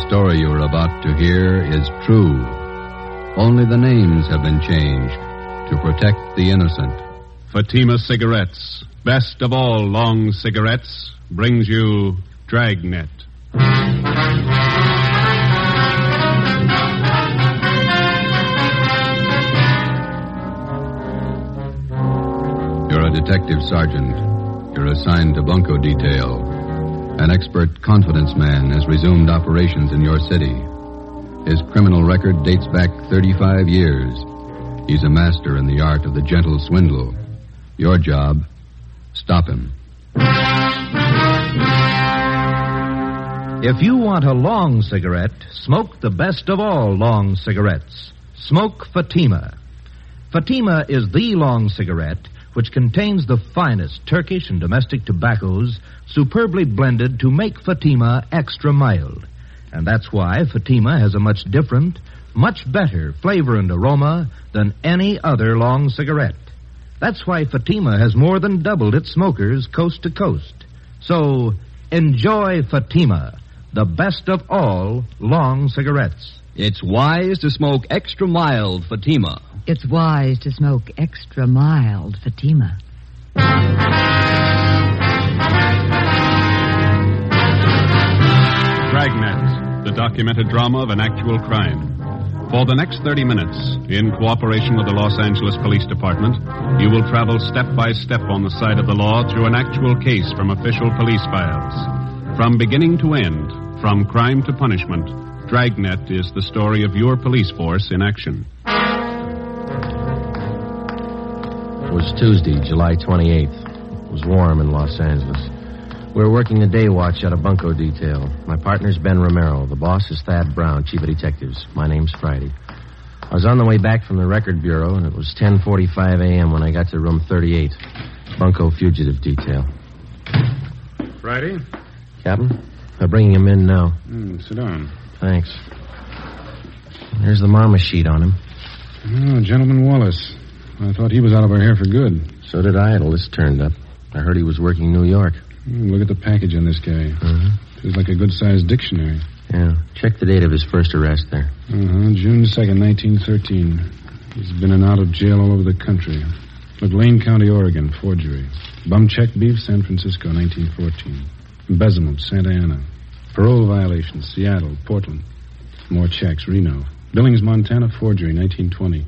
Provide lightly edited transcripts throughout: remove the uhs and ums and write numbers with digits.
story you are about to hear is true. Only the names have been changed to protect the innocent. Fatima Cigarettes, best of all long cigarettes, brings you Dragnet. You're a detective sergeant. You're assigned to bunco detail. An expert confidence man has resumed operations in your city. His criminal record dates back 35 years. He's a master in the art of the gentle swindle. Your job, stop him. If you want a long cigarette, smoke the best of all long cigarettes. Smoke Fatima. Fatima is the long cigarette which contains the finest Turkish and domestic tobaccos superbly blended to make Fatima extra mild. And that's why Fatima has a much different, much better flavor and aroma than any other long cigarette. That's why Fatima has more than doubled its smokers coast to coast. So, enjoy Fatima, the best of all long cigarettes. It's wise to smoke extra mild Fatima. It's wise to smoke extra mild Fatima. Dragnet, the documented drama of an actual crime. For the next 30 minutes, in cooperation with the Los Angeles Police Department, you will travel step by step on the side of the law through an actual case from official police files. From beginning to end, from crime to punishment, Dragnet is the story of your police force in action. It was Tuesday, July 28th. It was warm in Los Angeles. We were working the day watch out of bunco detail. My partner's Ben Romero. The boss is Thad Brown, chief of detectives. My name's Friday. I was on the way back from the record bureau, and it was 10:45 a.m. when I got to room 38, bunco fugitive detail. Friday? Captain, they're bringing him in now. Sit down. Thanks. There's the mama sheet on him. Oh, Gentleman Wallace. I thought he was out of our hair for good. So did I till this turned up. I heard he was working in New York. Look at the package on this guy. It's like a good-sized dictionary. Yeah. Check the date of his first arrest there. June 2nd, 1913. He's been in and out of jail all over the country. Look, Lane County, Oregon, forgery. Bum check beef, San Francisco, 1914. Embezzlement, Santa Ana. Parole violation, Seattle, Portland. More checks, Reno. Billings, Montana, forgery, 1920.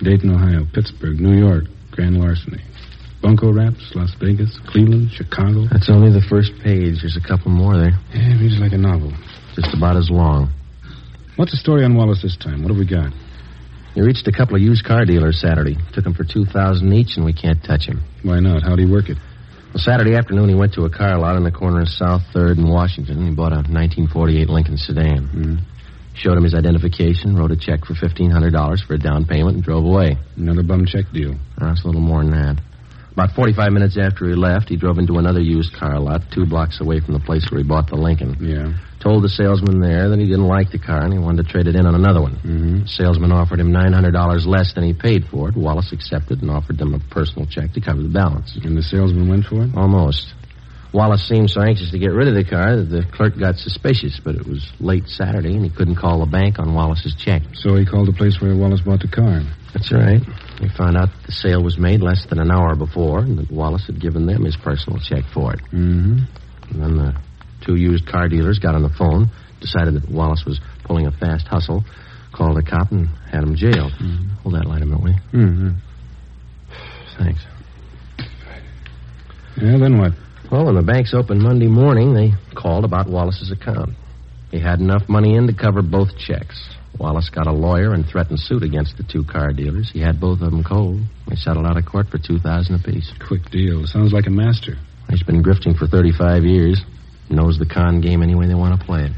Dayton, Ohio, Pittsburgh, New York, grand larceny. Bunco Raps, Las Vegas, Cleveland, Chicago. That's only the first page. There's a couple more there. Yeah, it reads like a novel. Just about as long. What's the story on Wallace this time? What have we got? He reached a couple of used car dealers Saturday. Took them for $2,000 each, and we can't touch him. Why not? How'd he work it? Well, Saturday afternoon, he went to a car lot on the corner of South 3rd and Washington. He bought a 1948 Lincoln sedan. Showed him his identification, wrote a check for $1,500 for a down payment, and drove away. Another bum check deal. That's a little more than that. About 45 minutes after he left, he drove into another used car lot 2 blocks away from the place where he bought the Lincoln. Yeah. Told the salesman there that he didn't like the car and he wanted to trade it in on another one. The salesman offered him $900 less than he paid for it. Wallace accepted and offered them a personal check to cover the balance. And the salesman went for it? Almost. Wallace seemed so anxious to get rid of the car that the clerk got suspicious, but it was late Saturday and he couldn't call the bank on Wallace's check. So he called the place where Wallace bought the car. That's right. We found out the sale was made less than an hour before and that Wallace had given them his personal check for it. And then the 2 used car dealers got on the phone, decided that Wallace was pulling a fast hustle, called a cop and had him jailed. Hold that light a minute, will you? Thanks. Yeah, then what? Well, when the banks opened Monday morning, they called about Wallace's account. He had enough money in to cover both checks. Wallace got a lawyer and threatened suit against the 2 car dealers. He had both of them cold. They settled out of court for $2,000 apiece. Quick deal. Sounds like a master. He's been grifting for 35 years. Knows the con game any way they want to play it.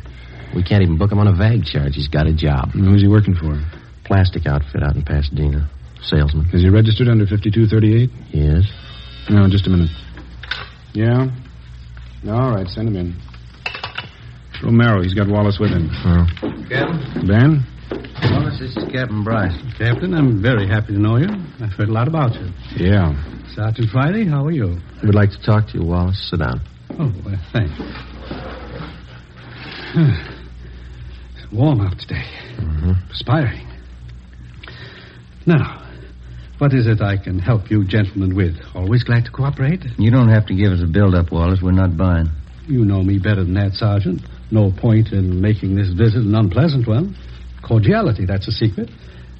We can't even book him on a vag charge. He's got a job. And who's he working for? Plastic outfit out in Pasadena. Salesman. Is he registered under 5238? He is. No, just a minute. Yeah? All right, send him in. Romero, he's got Wallace with him. Captain? Ben? Wallace, this is Captain Bryce. Captain, I'm very happy to know you. I've heard a lot about you. Yeah. Sergeant Friday, how are you? We'd like to talk to you, Wallace. Sit down. Oh, thanks. Warm out today. Perspiring. Now, what is it I can help you gentlemen with? Always glad to cooperate. You don't have to give us a build-up, Wallace. We're not buying. You know me better than that, Sergeant. No point in making this visit an unpleasant one. Cordiality, that's a secret.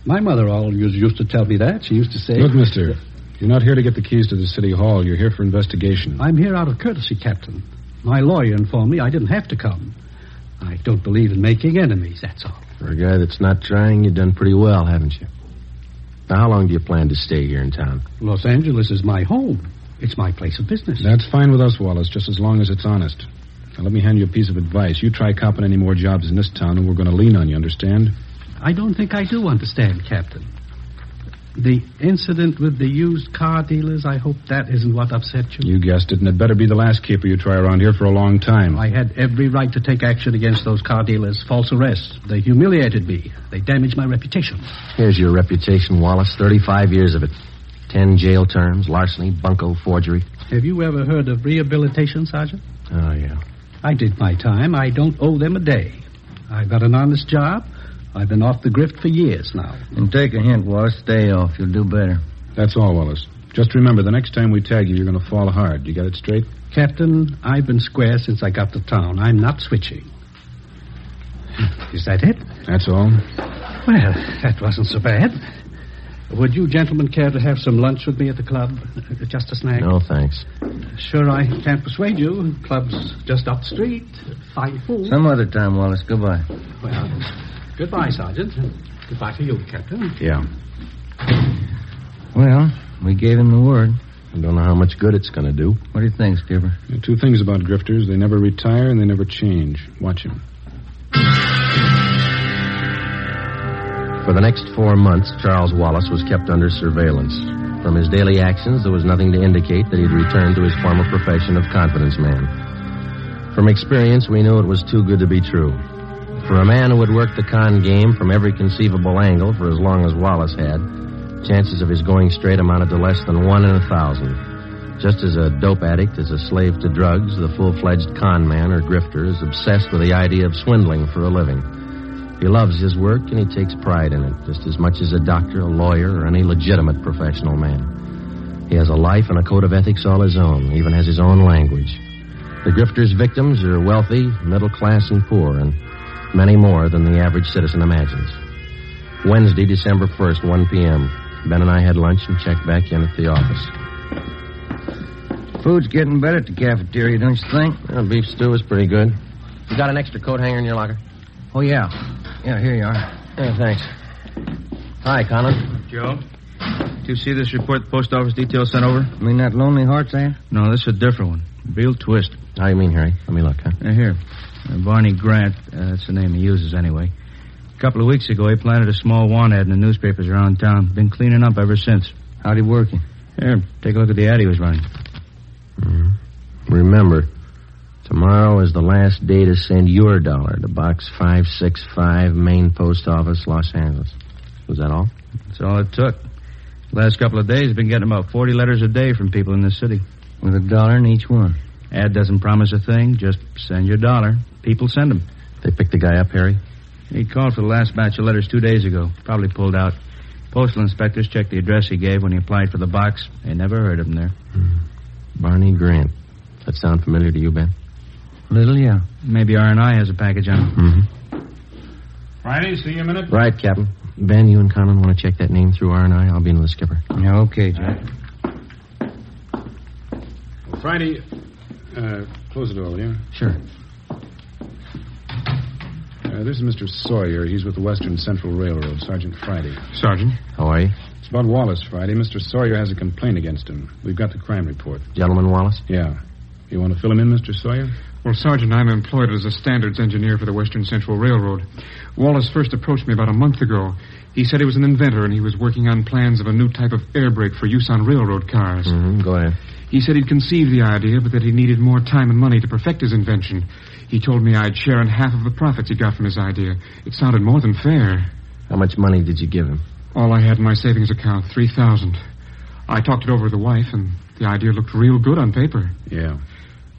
My mother always used to tell me that. She used to say... Look, mister, you're not here to get the keys to the city hall. You're here for investigation. I'm here out of courtesy, Captain. My lawyer informed me I didn't have to come. I don't believe in making enemies, that's all. For a guy that's not trying, you've done pretty well, haven't you? Now, how long do you plan to stay here in town? Los Angeles is my home. It's my place of business. That's fine with us, Wallace, just as long as it's honest. Now, let me hand you a piece of advice. You try copping any more jobs in this town, and we're going to lean on you, understand? I don't think I do understand, Captain. The incident with the used car dealers, I hope that isn't what upset you. You guessed it, and it better be the last keeper you try around here for a long time. I had every right to take action against those car dealers. False arrests. They humiliated me. They damaged my reputation. Here's your reputation, Wallace. 35 years of it. 10 jail terms, larceny, bunco, forgery. Have you ever heard of rehabilitation, Sergeant? Oh, yeah. I did my time. I don't owe them a day. I've got an honest job. I've been off the grift for years now. And take a hint, Wallace. Stay off. You'll do better. That's all, Wallace. Just remember, the next time we tag you, you're going to fall hard. You got it straight? Captain, I've been square since I got to town. I'm not switching. Is that it? That's all. Well, that wasn't so bad. Would you gentlemen care to have some lunch with me at the club? Just a snack? No, thanks. Sure, I can't persuade you. Club's just up the street. Fine food. Some other time, Wallace. Goodbye. Well, goodbye, Sergeant. Goodbye to you, Captain. Yeah. Well, we gave him the word. I don't know how much good it's going to do. What do you think, Skipper? There are two things about grifters. They never retire and they never change. Watch him. For the next 4 months, Charles Wallace was kept under surveillance. From his daily actions, there was nothing to indicate that he'd returned to his former profession of confidence man. From experience, we knew it was too good to be true. For a man who had worked the con game from every conceivable angle for as long as Wallace had, chances of his going straight amounted to less than 1 in 1,000. Just as a dope addict is a slave to drugs, the full-fledged con man or grifter is obsessed with the idea of swindling for a living. He loves his work and he takes pride in it, just as much as a doctor, a lawyer, or any legitimate professional man. He has a life and a code of ethics all his own, even has his own language. The grifter's victims are wealthy, middle class, and poor, and many more than the average citizen imagines. Wednesday, December 1st, 1 p.m. Ben and I had lunch and checked back in at the office. Food's getting better at the cafeteria, don't you think? Well, beef stew is pretty good. You got an extra coat hanger in your locker? Oh, yeah. Yeah, here you are. Yeah, thanks. Hi, Conan. Joe, did you see this report the post office detail sent over? You mean that Lonely Hearts ad? No, this is a different one. Real twist. How you mean, Harry? Let me look, huh? Here. Barney Grant, that's the name he uses anyway. A couple of weeks ago, he planted a small want ad in the newspapers around town. Been cleaning up ever since. How'd he work it? Here, take a look at the ad he was running. Remember, tomorrow is the last day to send your dollar to Box 565, Main Post Office, Los Angeles. Was that all? That's all it took. Last couple of days, been getting about 40 letters a day from people in the city. With $1 in each one. Ad doesn't promise a thing. Just send your dollar. People send them. They picked the guy up, Harry? He called for the last batch of letters 2 days ago. Probably pulled out. Postal inspectors checked the address he gave when he applied for the box. They never heard of him there. Barney Grant. Does that sound familiar to you, Ben? Little, yeah. Maybe R&I has a package on him. Friday, see you a minute. Right, Captain. Ben, you and Conan want to check that name through R&I? I'll be in with the skipper. Yeah, okay, Jack. Friday, close the door, will you? Sure. This is Mr. Sawyer. He's with the Western Central Railroad, Sergeant Friday. Sergeant? How are you? It's about Wallace, Friday. Mr. Sawyer has a complaint against him. We've got the crime report. Gentleman Wallace? Yeah. You want to fill him in, Mr. Sawyer? Well, Sergeant, I'm employed as a standards engineer for the Western Central Railroad. Wallace first approached me about a month ago. He said he was an inventor and he was working on plans of a new type of air brake for use on railroad cars. Go ahead. He said he'd conceived the idea, but that he needed more time and money to perfect his invention. He told me I'd share in half of the profits he got from his idea. It sounded more than fair. How much money did you give him? All I had in my savings account, $3,000. I talked it over with the wife, and the idea looked real good on paper. Yeah.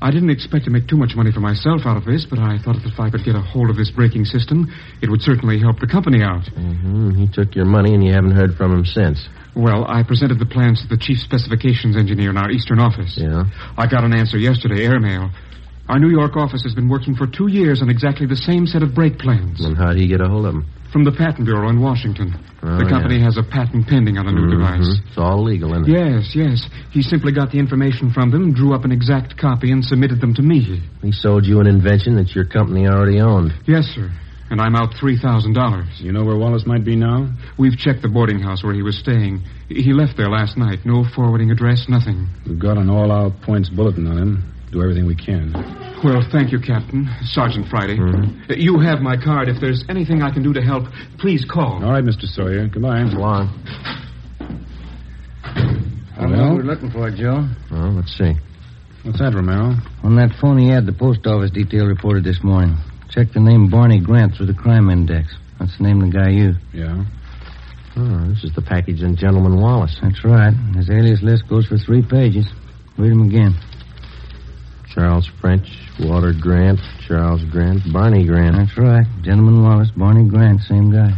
I didn't expect to make too much money for myself out of this, but I thought that if I could get a hold of this braking system, it would certainly help the company out. Mm-hmm. He took your money and you haven't heard from him since. Well, I presented the plans to the chief specifications engineer in our eastern office. Yeah? I got an answer yesterday, airmail. Our New York office has been working for 2 years on exactly the same set of brake plans. And how'd he get a hold of them? From the Patent Bureau in Washington. Oh, the company has a patent pending on the new device. It's all legal, isn't it? Yes. He simply got the information from them, drew up an exact copy, and submitted them to me. He sold you an invention that your company already owned. Yes, sir. And I'm out $3,000. You know where Wallace might be now? We've checked the boarding house where he was staying. He left there last night. No forwarding address, nothing. We've got an all-out points bulletin on him. Do everything we can. Well, thank you, Captain. Sergeant Friday. Mm-hmm. You have my card. If there's anything I can do to help, please call. All right, Mr. Sawyer. Goodbye. So long. How long we're looking for, Joe? Well, let's see. What's that, Romero? On that phony ad the post office detail reported this morning. Check the name Barney Grant through the crime index. That's the name the guy used. Yeah? Oh, this is the package in Gentleman Wallace. That's right. His alias list goes for 3 pages. Read him again. Charles French, Walter Grant, Charles Grant, Barney Grant. That's right. Gentleman Wallace, Barney Grant, same guy.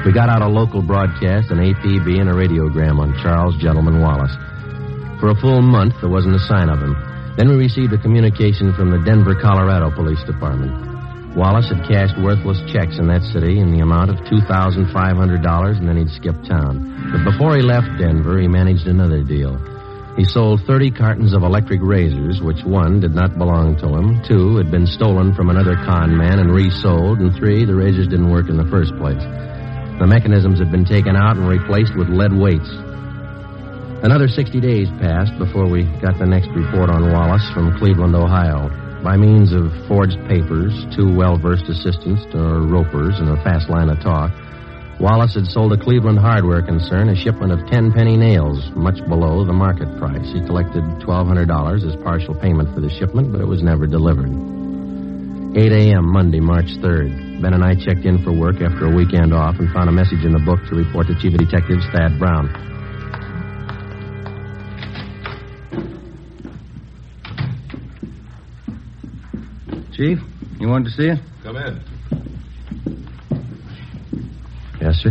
We got out a local broadcast, an APB, and a radiogram on Charles Gentleman Wallace. For a full month, there wasn't a sign of him. Then we received a communication from the Denver, Colorado Police Department. Wallace had cashed worthless checks in that city in the amount of $2,500, and then he'd skipped town. But before he left Denver, he managed another deal. He sold 30 cartons of electric razors, which 1, did not belong to him, 2, had been stolen from another con man and resold, and 3, the razors didn't work in the first place. The mechanisms had been taken out and replaced with lead weights. Another 60 days passed before we got the next report on Wallace from Cleveland, Ohio. By means of forged papers, 2 well-versed assistants, or ropers, and a fast line of talk, Wallace had sold a Cleveland hardware concern a shipment of 10-penny nails, much below the market price. He collected $1,200 as partial payment for the shipment, but it was never delivered. 8 a.m. Monday, March 3rd. Ben and I checked in for work after a weekend off and found a message in the book to report to Chief of Detectives Thad Brown. Chief, you wanted to see it? Come in. Yes, sir?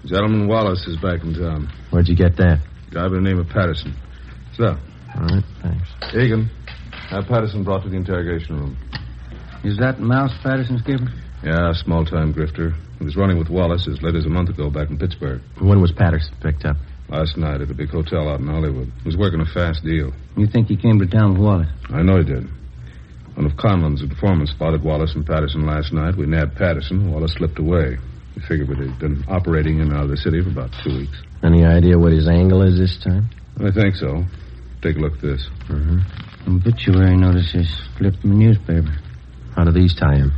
Gentleman Wallace is back in town. Where'd you get that? Guy by the name of Patterson. So, All right, thanks. Egan, have Patterson brought to the interrogation room. Is that Mouse Patterson, Skipper? Yeah, small-time grifter. He was running with Wallace as late as a month ago back in Pittsburgh. When was Patterson picked up? Last night at a big hotel out in Hollywood. He was working a fast deal. You think he came to town with Wallace? I know he did. One of Conlon's informants spotted Wallace and Patterson last night. We nabbed Patterson. Wallace slipped away. We figured he'd been operating in and out of the city for about 2 weeks. Any idea what his angle is this time? I think so. Take a look at this. Obituary notices clipped from the newspaper. How do these tie him?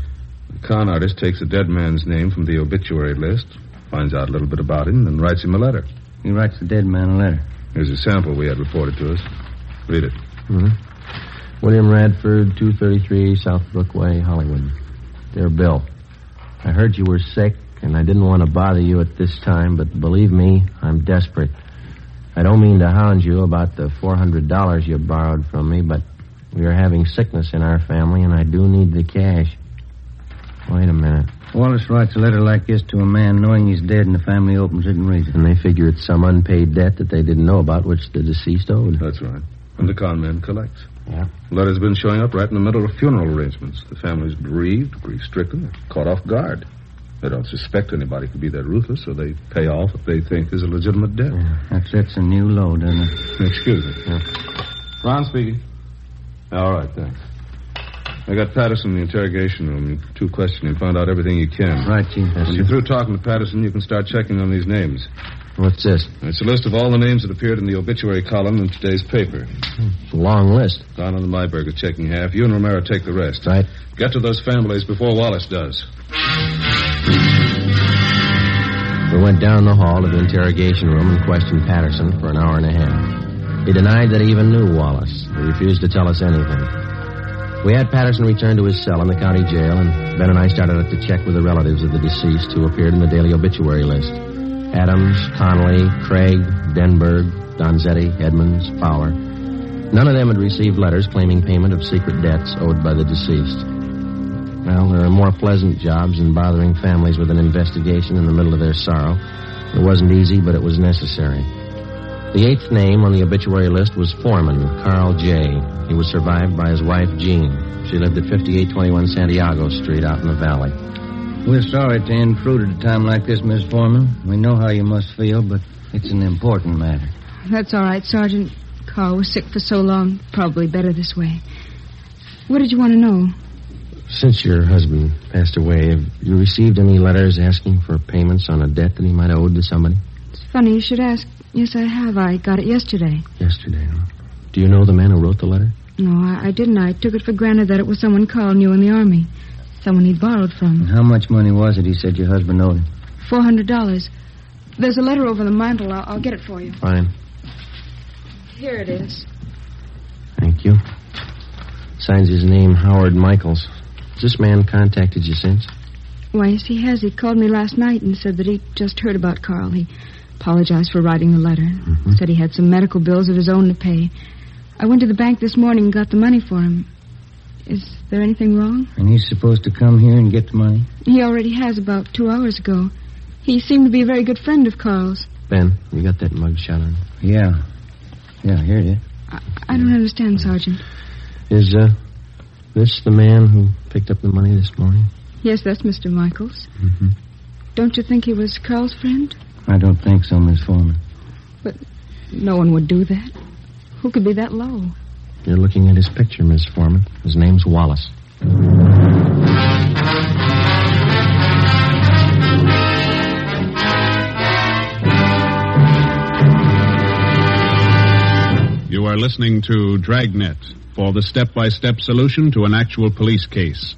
The con artist takes a dead man's name from the obituary list, finds out a little bit about him, and writes him a letter. He writes the dead man a letter. Here's a sample we had reported to us. Read it. William Radford, 233 South Brookway, Hollywood. Dear Bill, I heard you were sick, and I didn't want to bother you at this time, but believe me, I'm desperate. I don't mean to hound you about the $400 you borrowed from me, but we are having sickness in our family, and I do need the cash. Wait a minute. Wallace writes a letter like this to a man knowing he's dead, and the family opens it and reads it. And they figure it's some unpaid debt that they didn't know about, which the deceased owed. That's right. And the con man collects. Yeah. The letter's been showing up right in the middle of funeral arrangements. The family's bereaved, grief-stricken, caught off guard. They don't suspect anybody could be that ruthless, so they pay off what they think is a legitimate debt. That sets a new low, doesn't it? Excuse me. Ron speaking. All right, thanks. I got Patterson in the interrogation room. You 2 question him. Find out everything you can. Right, Chief. When you're through talking to Patterson, you can start checking on these names. What's this? It's a list of all the names that appeared in the obituary column in today's paper. It's a long list. Don and Myberg are checking half. You and Romero take the rest. Right. Get to those families before Wallace does. We went down the hall to the interrogation room and questioned Patterson for an hour and a half. He denied that he even knew Wallace. He refused to tell us anything. We had Patterson return to his cell in the county jail, and Ben and I started up to check with the relatives of the deceased who appeared in the daily obituary list. Adams, Connolly, Craig, Denberg, Donzetti, Edmonds, Fowler. None of them had received letters claiming payment of secret debts owed by the deceased. Well, there are more pleasant jobs than bothering families with an investigation in the middle of their sorrow. It wasn't easy, but it was necessary. The 8th name on the obituary list was Foreman, Carl J. He was survived by his wife, Jean. She lived at 5821 Santiago Street out in the valley. We're sorry to intrude at a time like this, Miss Foreman. We know how you must feel, but it's an important matter. That's all right, Sergeant. Carl was sick for so long. Probably better this way. What did you want to know? Since your husband passed away, have you received any letters asking for payments on a debt that he might have owed to somebody? It's funny you should ask. Yes, I have. I got it yesterday. Yesterday, huh? Do you know the man who wrote the letter? No, I didn't. I took it for granted that it was someone Carl knew in the Army. Someone he'd borrowed from. And how much money was it he said your husband owed him? $400. There's a letter over the mantel. I'll get it for you. Fine. Here it is. Thank you. Signs his name Howard Michaels. Has this man contacted you since? Why, yes, he has. He called me last night and said that he'd just heard about Carl. He apologized for writing the letter. Mm-hmm. Said he had some medical bills of his own to pay. I went to the bank this morning and got the money for him. Is there anything wrong? And he's supposed to come here and get the money? He already has about 2 hours ago. He seemed to be a very good friend of Carl's. Ben, you got that mug shot on? Yeah. Yeah, here it is. I don't understand, Sergeant. Is, this the man who picked up the money this morning? Yes, that's Mr. Michaels. Mm-hmm. Don't you think he was Carl's friend? I don't think so, Miss Foreman. But no one would do that. Who could be that low? You're looking at his picture, Miss Foreman. His name's Wallace. You are listening to Dragnet for the step-by-step solution to an actual police case.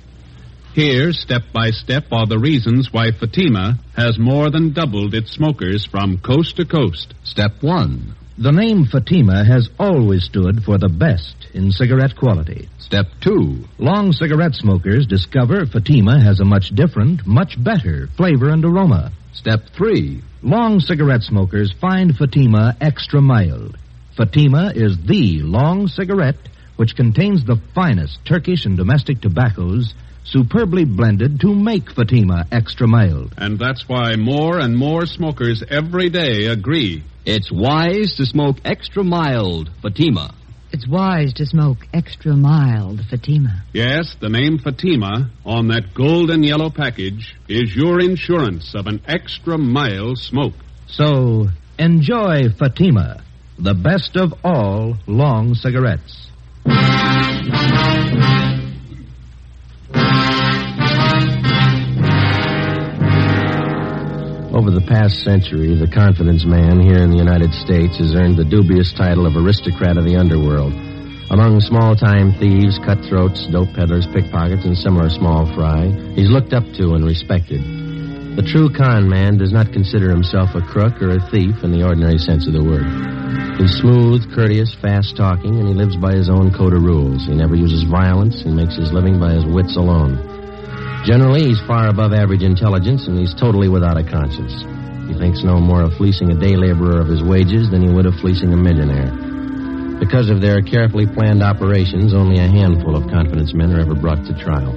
Here, step-by-step, are the reasons why Fatima has more than doubled its smokers from coast to coast. Step 1. The name Fatima has always stood for the best in cigarette quality. Step 2. Long cigarette smokers discover Fatima has a much different, much better flavor and aroma. Step 3. Long cigarette smokers find Fatima extra mild. Fatima is the long cigarette which contains the finest Turkish and domestic tobaccos superbly blended to make Fatima extra mild. And that's why more and more smokers every day agree. It's wise to smoke extra mild Fatima. It's wise to smoke extra mild Fatima. Yes, the name Fatima on that golden yellow package is your insurance of an extra mild smoke. So, enjoy Fatima, the best of all long cigarettes. Over the past century, the confidence man here in the United States has earned the dubious title of aristocrat of the underworld. Among small-time thieves, cutthroats, dope peddlers, pickpockets, and similar small fry, he's looked up to and respected. The true con man does not consider himself a crook or a thief in the ordinary sense of the word. He's smooth, courteous, fast-talking, and he lives by his own code of rules. He never uses violence and makes his living by his wits alone. Generally, he's far above average intelligence, and he's totally without a conscience. He thinks no more of fleecing a day laborer of his wages than he would of fleecing a millionaire. Because of their carefully planned operations, only a handful of confidence men are ever brought to trial.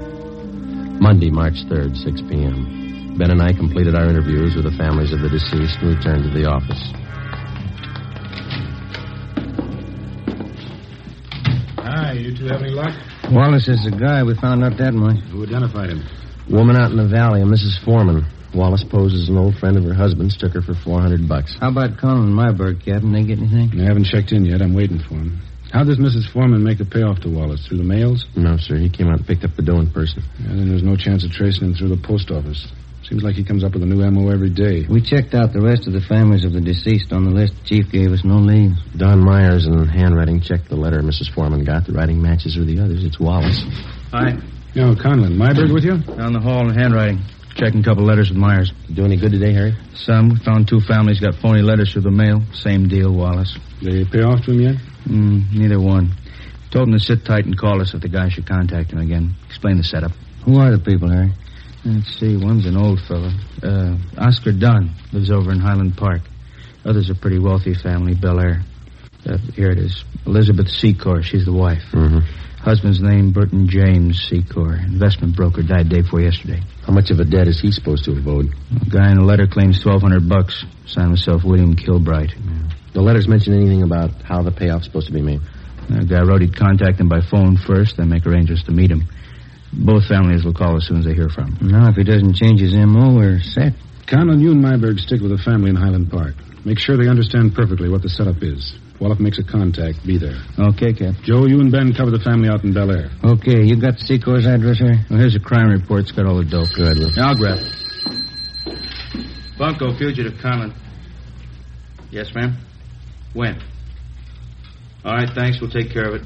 Monday, March 3rd, 6 p.m. Ben and I completed our interviews with the families of the deceased and returned to the office. Hi, you two have any luck? Wallace is the guy. We found out that much. Who identified him? Woman out in the valley, a Mrs. Foreman. Wallace posed as an old friend of her husband's, took her for $400. How about Colin and Myberg, Captain? They get anything? I haven't checked in yet. I'm waiting for him. How does Mrs. Foreman make a payoff to Wallace? Through the mails? No, sir. He came out and picked up the dough in person. Yeah, then there's no chance of tracing him through the post office. Seems like he comes up with a new M.O. every day. We checked out the rest of the families of the deceased on the list. The chief gave us no leads. Don Myers in handwriting checked the letter Mrs. Foreman got. The writing matches with the others. It's Wallace. Hi. No, Conlon. Myberg with you? Down the hall in handwriting. Checking a couple letters with Myers. Do any good today, Harry? Some. We found 2 families got phony letters through the mail. Same deal, Wallace. They pay off to him yet? Neither one. Told him to sit tight and call us if the guy should contact him again. Explain the setup. Who are the people, Harry? Let's see, one's an old fellow. Oscar Dunn lives over in Highland Park. Others are pretty wealthy family, Bel Air. Here it is. Elizabeth Secor, she's the wife. Mm-hmm. Husband's name, Burton James Secor. Investment broker, died day before yesterday. How much of a debt is he supposed to have owed? A guy in the letter claims $1,200. Signed himself William Kilbright. Yeah. The letters mention anything about how the payoff's supposed to be made? The guy wrote he'd contact him by phone first, then make arrangements to meet him. Both families will call as soon as they hear from him. Now, if he doesn't change his M.O., we're set. Conlon, you and Myberg stick with the family in Highland Park. Make sure they understand perfectly what the setup is. Wallop makes a contact. Be there. Okay, Cap. Joe, you and Ben cover the family out in Bel Air. Okay, you got Secor's address here? Well, here's a crime report. It's got all the dope. Good. Now, I'll grab it. Bunko, fugitive, Conlon. Yes, ma'am? When? All right, thanks. We'll take care of it.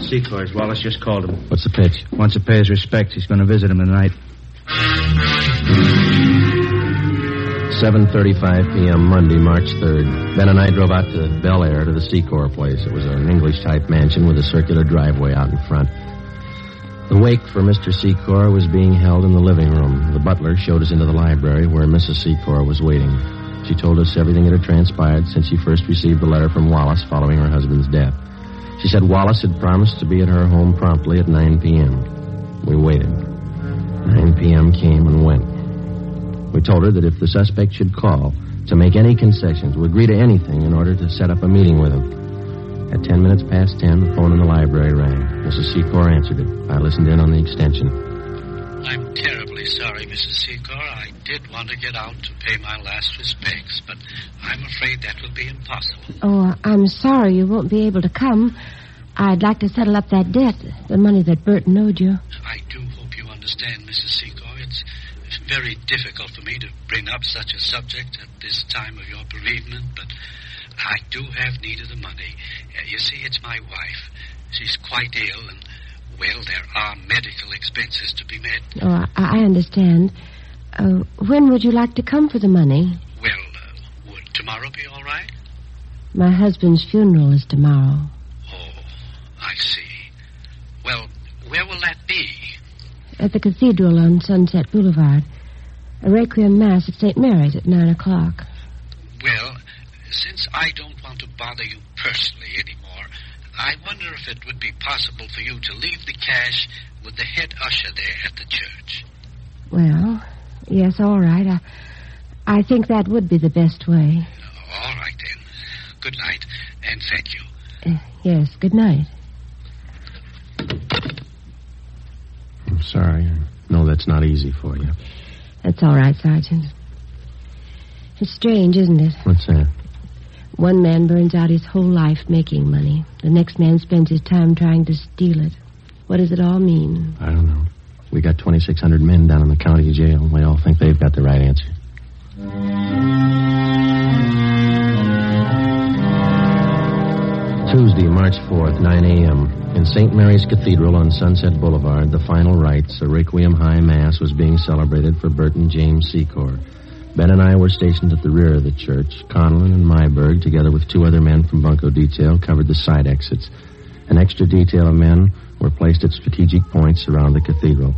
Secors. Wallace just called him. What's the pitch? Wants to pay his respects. He's going to visit him tonight. 7:35 p.m. Monday, March 3rd. Ben and I drove out to Bel Air to the Secor place. It was an English-type mansion with a circular driveway out in front. The wake for Mr. Secor was being held in the living room. The butler showed us into the library where Mrs. Secor was waiting. She told us everything that had transpired since she first received the letter from Wallace following her husband's death. She said Wallace had promised to be at her home promptly at 9 p.m. We waited. 9 p.m. came and went. We told her that if the suspect should call, to make any concessions, we'd agree to anything in order to set up a meeting with him. At 10 minutes past 10, the phone in the library rang. Mrs. Secor answered it. I listened in on the extension. I'm terribly sorry, Mrs. Secor. I did want to get out to pay my last respects, but I'm afraid that will be impossible. Oh, I'm sorry you won't be able to come. I'd like to settle up that debt, the money that Burton owed you. I do hope you understand, Mrs. Secor. It's very difficult for me to bring up such a subject at this time of your bereavement, but I do have need of the money. You see, it's my wife. She's quite ill, and, well, there are medical expenses to be met. Oh, I understand. When would you like to come for the money? Well, would tomorrow be all right? My husband's funeral is tomorrow. Oh, I see. Well, where will that be? At the cathedral on Sunset Boulevard. A requiem mass at St. Mary's at 9 o'clock. Well, since I don't want to bother you personally anymore, I wonder if it would be possible for you to leave the cash with the head usher there at the church. Well, yes, all right. I think that would be the best way. All right, then. Good night, and thank you. Yes, good night. I'm sorry. I know that's not easy for you. That's all right, Sergeant. It's strange, isn't it? What's that? One man burns out his whole life making money. The next man spends his time trying to steal it. What does it all mean? I don't know. We got 2,600 men down in the county jail. We all think they've got the right answer. Tuesday, March 4th, 9 a.m. In St. Mary's Cathedral on Sunset Boulevard, the final rites, a Requiem High Mass, was being celebrated for Burton James Secor. Ben and I were stationed at the rear of the church. Conlon and Myberg, together with two other men from Bunko Detail, covered the side exits. An extra detail of men were placed at strategic points around the cathedral.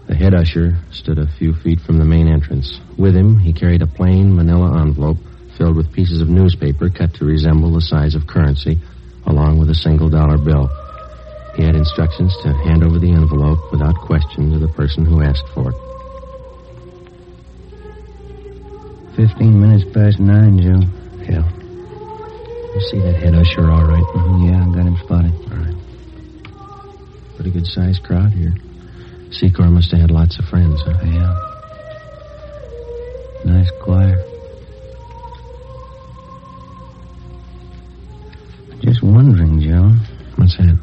The head usher stood a few feet from the main entrance. With him, he carried a plain manila envelope filled with pieces of newspaper cut to resemble the size of currency, along with a $1 bill. He had instructions to hand over the envelope without question to the person who asked for it. 15 minutes past 9, Joe. Yeah. You see that head usher all right? Yeah, I got him spotted. All right. Pretty good-sized crowd here. Secor must have had lots of friends, huh? Yeah. Nice choir. Just wondering, Joe. What's that?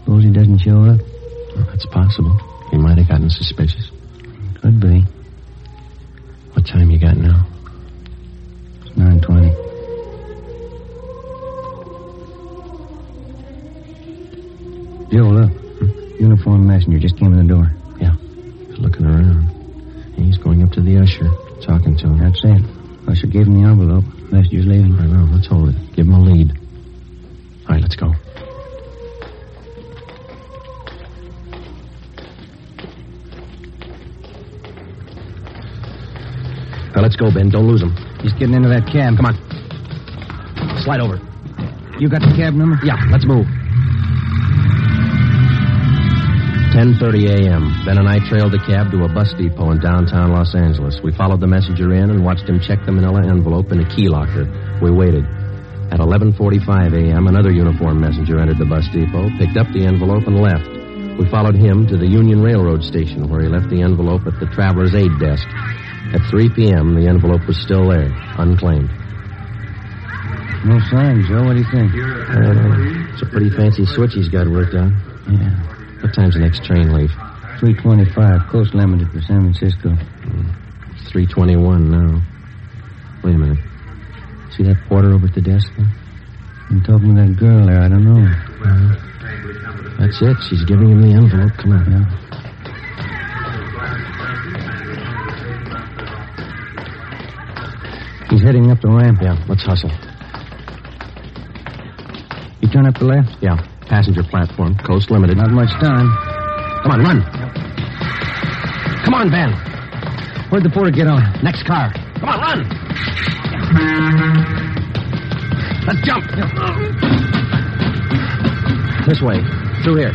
Suppose he doesn't show up? Well, that's possible. He might have gotten suspicious. Could be. What time you got now? It's 9:20. Joe, look. Uniformed messenger just came in the door. Yeah. He's looking around. He's going up to the usher, talking to him. That's it. Usher gave him the envelope. Messenger's leaving. I know. Let's hold it. Give him a lead. All right, let's go. Now, let's go, Ben. Don't lose him. He's getting into that cab. Come on. Slide over. You got the cab number? Yeah, let's move. 10:30 a.m. Ben and I trailed the cab to a bus depot in downtown Los Angeles. We followed the messenger in and watched him check the manila envelope in a key locker. We waited. At 11:45 a.m., another uniformed messenger entered the bus depot, picked up the envelope, and left. We followed him to the Union Railroad station, where he left the envelope at the traveler's aid desk. At 3 p.m., the envelope was still there, unclaimed. No sign, Joe. What do you think? It's a pretty fancy switch he's got worked out. Yeah. What time's the next train leave? 3:25. Coast Limited for San Francisco. It's 3:21 now. Wait a minute. See that porter over at the desk there? I'm talking to that girl there. I don't know. That's it. She's giving him the envelope. Come on. Yeah. He's heading up the ramp. Yeah, let's hustle. You turn up the left? Yeah. Passenger platform. Coast Limited. Not much time. Come on, run. Come on, Ben. Where'd the porter get on? Next car. Come on, run. Let's jump. This way. Through here.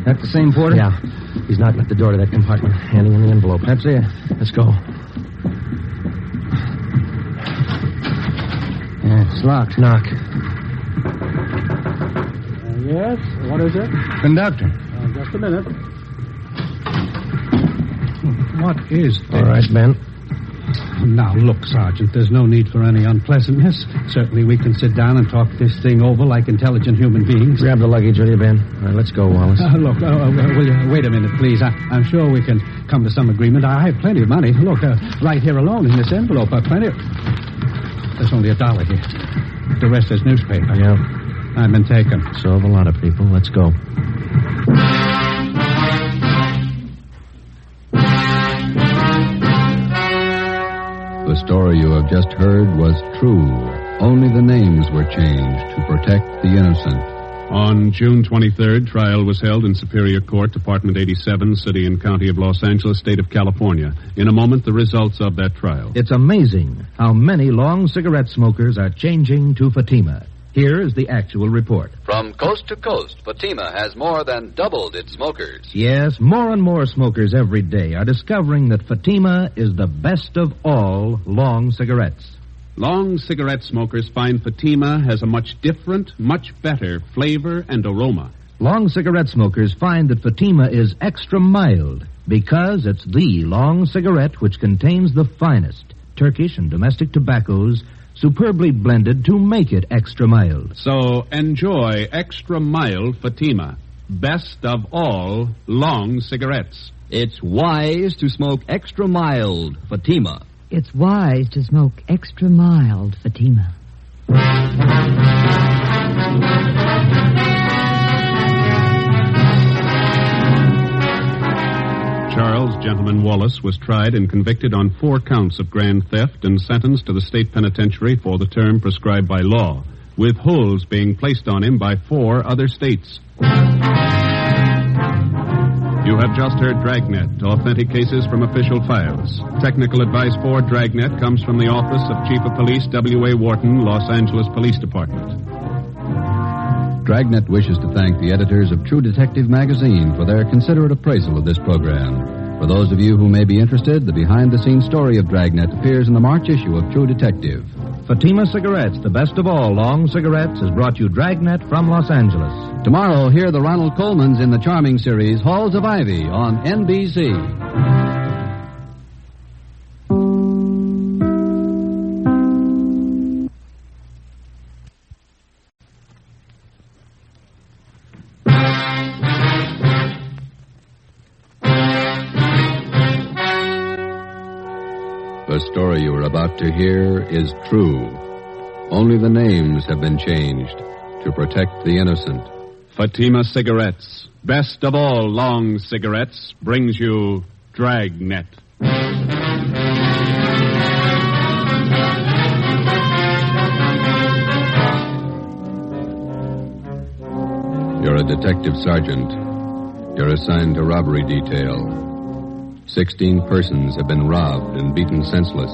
That the same porter? Yeah. He's knocking at the door to that compartment, handing him the envelope. That's it. Let's go. Yeah, it's locked. Knock. Yes? What is it? Conductor. Just a minute. What is this? All right, Ben. Now, look, Sergeant, there's no need for any unpleasantness. Certainly we can sit down and talk this thing over like intelligent human beings. Grab the luggage, will you, Ben? All right, let's go, Wallace. Look, will you wait a minute, please? I'm sure we can come to some agreement. I have plenty of money. Look, right here alone in this envelope, plenty of... There's only $1 here. The rest is newspaper. Yeah. I've been taken. So have a lot of people. Let's go. The story you have just heard was true. Only the names were changed to protect the innocent. On June 23rd, trial was held in Superior Court, Department 87, City and County of Los Angeles, State of California. In a moment, the results of that trial. It's amazing how many long cigarette smokers are changing to Fatima. Here is the actual report. From coast to coast, Fatima has more than doubled its smokers. Yes, more and more smokers every day are discovering that Fatima is the best of all long cigarettes. Long cigarette smokers find Fatima has a much different, much better flavor and aroma. Long cigarette smokers find that Fatima is extra mild because it's the long cigarette which contains the finest Turkish and domestic tobaccos superbly blended to make it extra mild. So enjoy extra mild Fatima, best of all long cigarettes. It's wise to smoke extra mild Fatima. It's wise to smoke extra mild Fatima. Charles Gentleman Wallace was tried and convicted on 4 counts of grand theft and sentenced to the state penitentiary for the term prescribed by law, with holds being placed on him by 4 other states. You have just heard Dragnet, authentic cases from official files. Technical advice for Dragnet comes from the Office of Chief of Police W.A. Wharton, Los Angeles Police Department. Dragnet wishes to thank the editors of True Detective magazine for their considerate appraisal of this program. For those of you who may be interested, the behind-the-scenes story of Dragnet appears in the March issue of True Detective. Fatima Cigarettes, the best of all long cigarettes, has brought you Dragnet from Los Angeles. Tomorrow, hear the Ronald Colemans in the charming series Halls of Ivy on NBC. The story you are about to hear is true. Only the names have been changed to protect the innocent. Fatima Cigarettes, best of all long cigarettes, brings you Dragnet. You're a detective sergeant. You're assigned to robbery detail. 16 persons have been robbed and beaten senseless.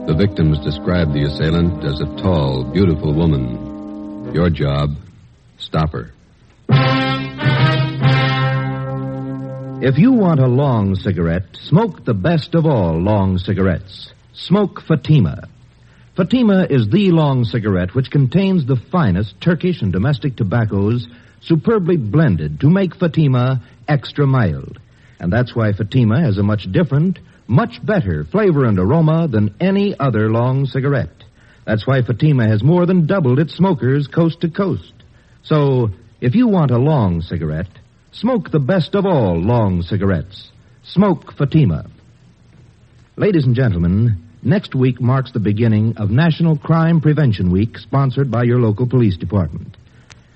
The victims describe the assailant as a tall, beautiful woman. Your job, stop her. If you want a long cigarette, smoke the best of all long cigarettes. Smoke Fatima. Fatima is the long cigarette which contains the finest Turkish and domestic tobaccos superbly blended to make Fatima extra mild. And that's why Fatima has a much different, much better flavor and aroma than any other long cigarette. That's why Fatima has more than doubled its smokers coast to coast. So, if you want a long cigarette, smoke the best of all long cigarettes. Smoke Fatima. Ladies and gentlemen, next week marks the beginning of National Crime Prevention Week, sponsored by your local police department.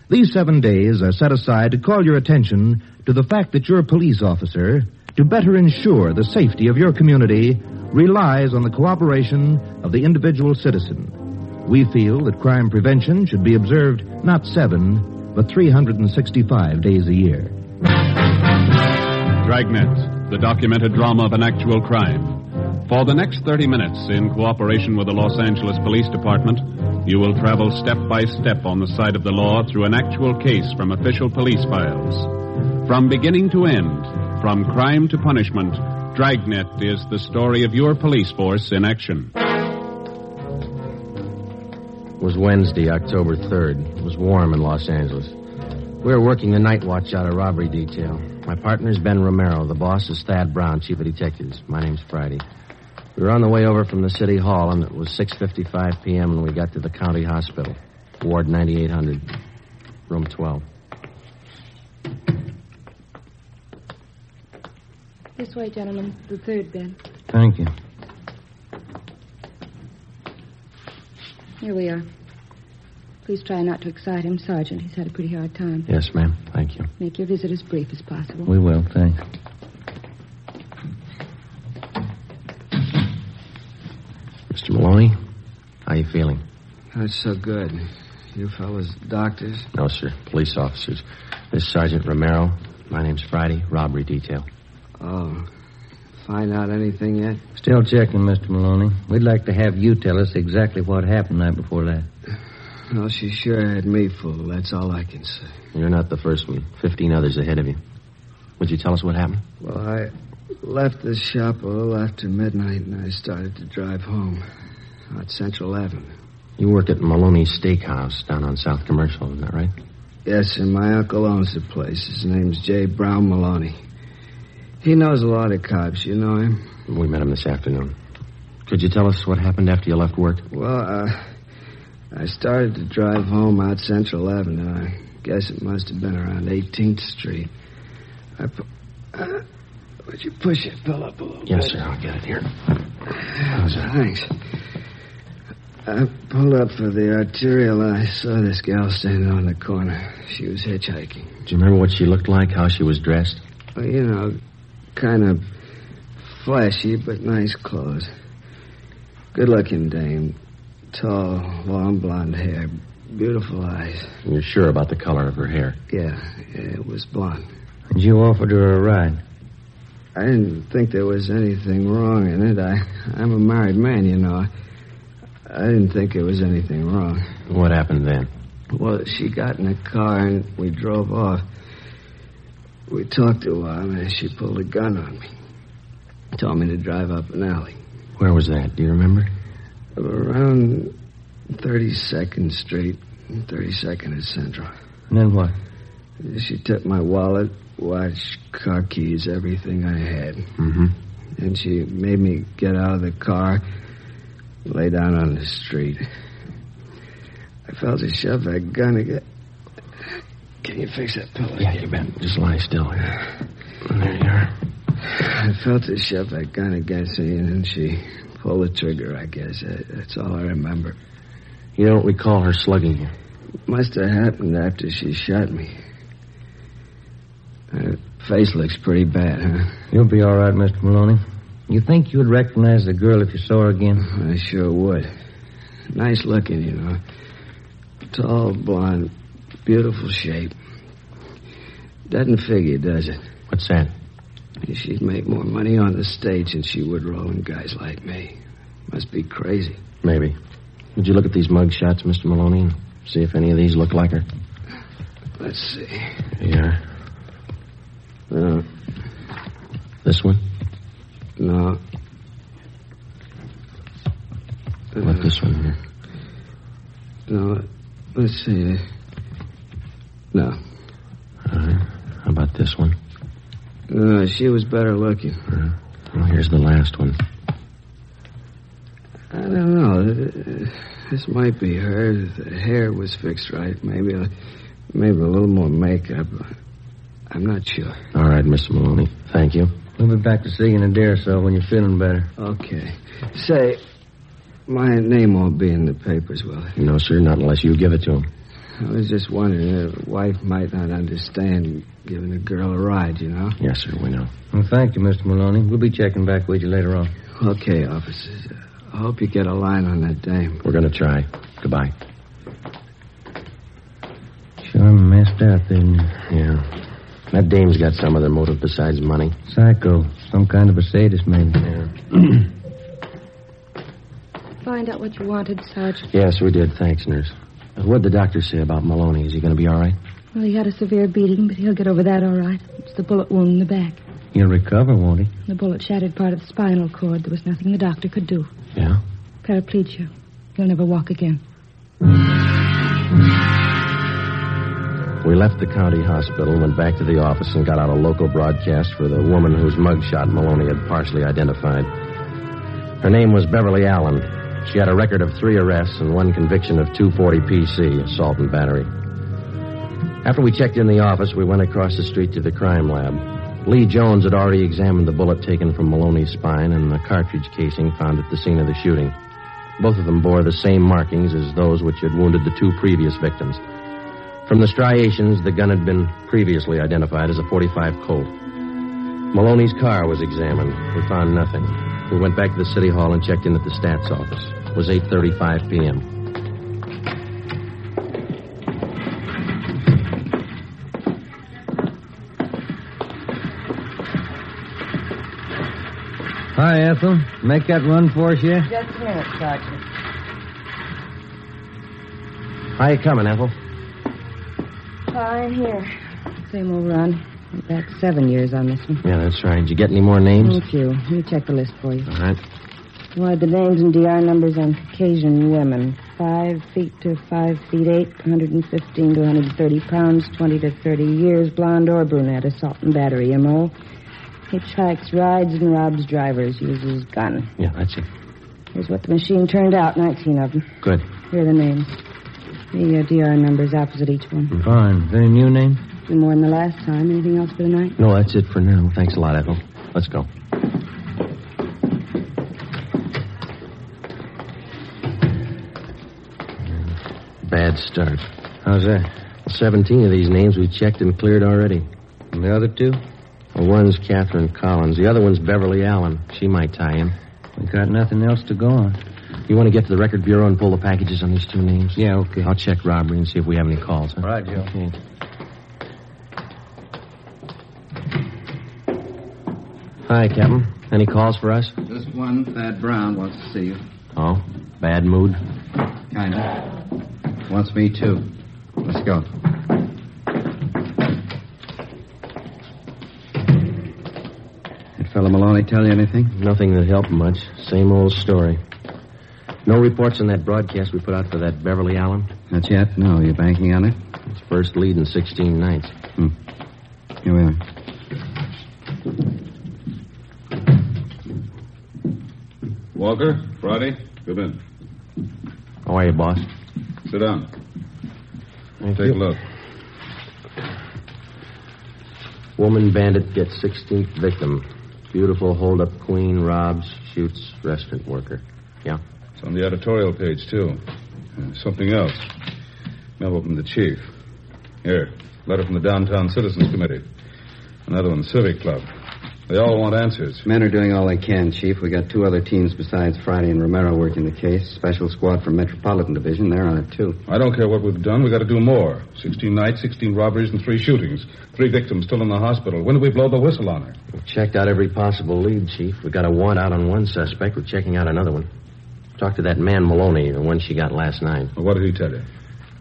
These 7 days are set aside to call your attention to the fact that your police officer, to better ensure the safety of your community, relies on the cooperation of the individual citizen. We feel that crime prevention should be observed not 7, but 365 days a year. Dragnet, the documented drama of an actual crime. For the next 30 minutes, in cooperation with the Los Angeles Police Department, you will travel step by step on the side of the law through an actual case from official police files. From beginning to end, from crime to punishment, Dragnet is the story of your police force in action. It was Wednesday, October 3rd. It was warm in Los Angeles. We were working the night watch out of robbery detail. My partner's Ben Romero. The boss is Thad Brown, chief of detectives. My name's Friday. We were on the way over from the city hall, and it was 6:55 p.m. when we got to the county hospital, Ward 9800, room 12. This way, gentlemen. The third bed. Thank you. Here we are. Please try not to excite him, Sergeant. He's had a pretty hard time. Yes, ma'am. Thank you. Make your visit as brief as possible. We will, thanks. Mr. Maloney, how you feeling? Not so good. You fellas doctors? No, sir. Police officers. This is Sergeant Romero. My name's Friday. Robbery detail. Oh. Find out anything yet? Still checking, Mr. Maloney. We'd like to have you tell us exactly what happened night before that. Well, she sure had me fooled. That's all I can say. You're not the first one. 15 others ahead of you. Would you tell us what happened? Well, I left the shop a little after midnight, and I started to drive home out Central Avenue. You work at Maloney's Steakhouse down on South Commercial, isn't that right? Yes, and my uncle owns the place. His name's J. Brown Maloney. He knows a lot of cops. You know him? We met him this afternoon. Could you tell us what happened after you left work? Well, I started to drive home out Central Avenue. I guess it must have been around 18th Street. Would you push your pillow up a little bit? Yes, sir. I'll get it here. How's that? Thanks. I pulled up for the arterial. I saw this gal standing on the corner. She was hitchhiking. Do you remember what she looked like, how she was dressed? Well, you know, kind of flashy, but nice clothes. Good-looking dame. Tall, long blonde hair. Beautiful eyes. You're sure about the color of her hair? Yeah, it was blonde. And you offered her a ride? I didn't think there was anything wrong in it. I'm a married man, you know. I didn't think there was anything wrong. What happened then? Well, she got in a car and we drove off. We talked a while and then she pulled a gun on me. Told me to drive up an alley. Where was that? Do you remember? Around 32nd Street, 32nd and Central. And then what? She took my wallet, watch, car keys, everything I had. Mm-hmm. And she made me get out of the car, lay down on the street. I felt her shove that gun again. Can you fix that pillow? Yeah, you bet. Just lie still here. There you are. I felt her shove that gun against me, and then she pulled the trigger, I guess. That's all I remember. You don't recall her slugging you? Must have happened after she shot me. Her face looks pretty bad, huh? You'll be all right, Mr. Maloney. You think you'd recognize the girl if you saw her again? I sure would. Nice looking, you know. Tall, blonde, beautiful shape. Doesn't figure, does it? What's that? She'd make more money on the stage than she would rolling guys like me. Must be crazy. Maybe. Would you look at these mug shots, Mr. Maloney, and see if any of these look like her? Let's see. Yeah. This one? No. How about this one here? No. Let's see. No. All right. How about this one? No, she was better looking. Well, here's the last one. I don't know. This might be her. The hair was fixed right. Maybe a little more makeup. I'm not sure. All right, Mr. Maloney. Thank you. We'll be back to see you in a day or so when you're feeling better. Okay. Say, my name won't be in the papers, will it? No, sir, not unless you give it to him. I was just wondering, a wife might not understand giving a girl a ride, you know? Yes, sir, we know. Well, thank you, Mr. Maloney. We'll be checking back with you later on. Okay, officers. I hope you get a line on that dame. We're going to try. Goodbye. Sure, I'm messed up, isn't it? Yeah. That dame's got some other motive besides money. Psycho. Some kind of a sadist, maybe. Yeah. Find out what you wanted, Sergeant. Yes, we did. Thanks, nurse. What'd the doctor say about Maloney? Is he going to be all right? Well, he had a severe beating, but he'll get over that all right. It's the bullet wound in the back. He'll recover, won't he? The bullet shattered part of the spinal cord. There was nothing the doctor could do. Yeah? Paraplegia. He'll never walk again. We left the county hospital, went back to the office, and got out a local broadcast for the woman whose mugshot Maloney had partially identified. Her name was Beverly Allen. She had a record of 3 arrests and 1 conviction of 240 PC, assault and battery. After we checked in the office, we went across the street to the crime lab. Lee Jones had already examined the bullet taken from Maloney's spine and the cartridge casing found at the scene of the shooting. Both of them bore the same markings as those which had wounded the 2 previous victims. From the striations, the gun had been previously identified as a .45 Colt. Maloney's car was examined. We found nothing. We went back to the city hall and checked in at the stats office. It was 8:35 p.m. Hi, Ethel. Make that run for us yet? Just a minute, Sergeant. How you coming, Ethel? Fine, here. Same old run. Went back 7 years on this one. Yeah, that's right. Did you get any more names? A few. Let me check the list for you. All right. Wanted the names and DR numbers on Caucasian women. 5 feet to 5 feet 8, 115 to 130 pounds, 20 to 30 years, blonde or brunette, assault and battery, M.O. Hitchhikes, rides, and robs drivers, uses gun. Yeah, that's it. Here's what the machine turned out, 19 of them. Good. Here are the names. The DR numbers opposite each one. Fine. Is there any new name? 2 more than the last time. Anything else for tonight? No, that's it for now. Thanks a lot, Ethel. Let's go. Bad start. How's that? 17 of these names we checked and cleared already. And the other 2? Well, one's Catherine Collins. The other one's Beverly Allen. She might tie in. We got nothing else to go on. You want to get to the record bureau and pull the packages on these 2 names? Yeah, okay. I'll check robbery and see if we have any calls. Huh? All right, Joe. Okay. Hi, Captain. Any calls for us? Just one. Thad Brown wants to see you. Oh, bad mood? Kind of. Wants me, too. Let's go. That fellow Maloney tell you anything? Nothing that helped much. Same old story. No reports on that broadcast we put out for that Beverly Allen? Not yet? No. You banking on it? It's first lead in 16 nights. Here we are. Walker, Friday, come in. How are you, boss? Sit down. Thank Take you. a look. Woman bandit gets 16th victim. Beautiful hold-up queen robs, shoots restaurant worker. Yeah? It's on the editorial page, too. Something else. Memo from the chief. Here, letter from the Downtown Citizens Committee. Another one, Civic Club. They all want answers. Men are doing all they can, Chief. We got 2 other teams besides Friday and Romero working the case. Special squad from Metropolitan Division. They're on it, too. I don't care what we've done. We got to do more. 16 nights, 16 robberies, and 3 shootings. 3 victims still in the hospital. When do we blow the whistle on her? We've checked out every possible lead, Chief. We got a warrant out on one suspect. We're checking out another one. Talked to that man Maloney, the one she got last night. Well, what did he tell you?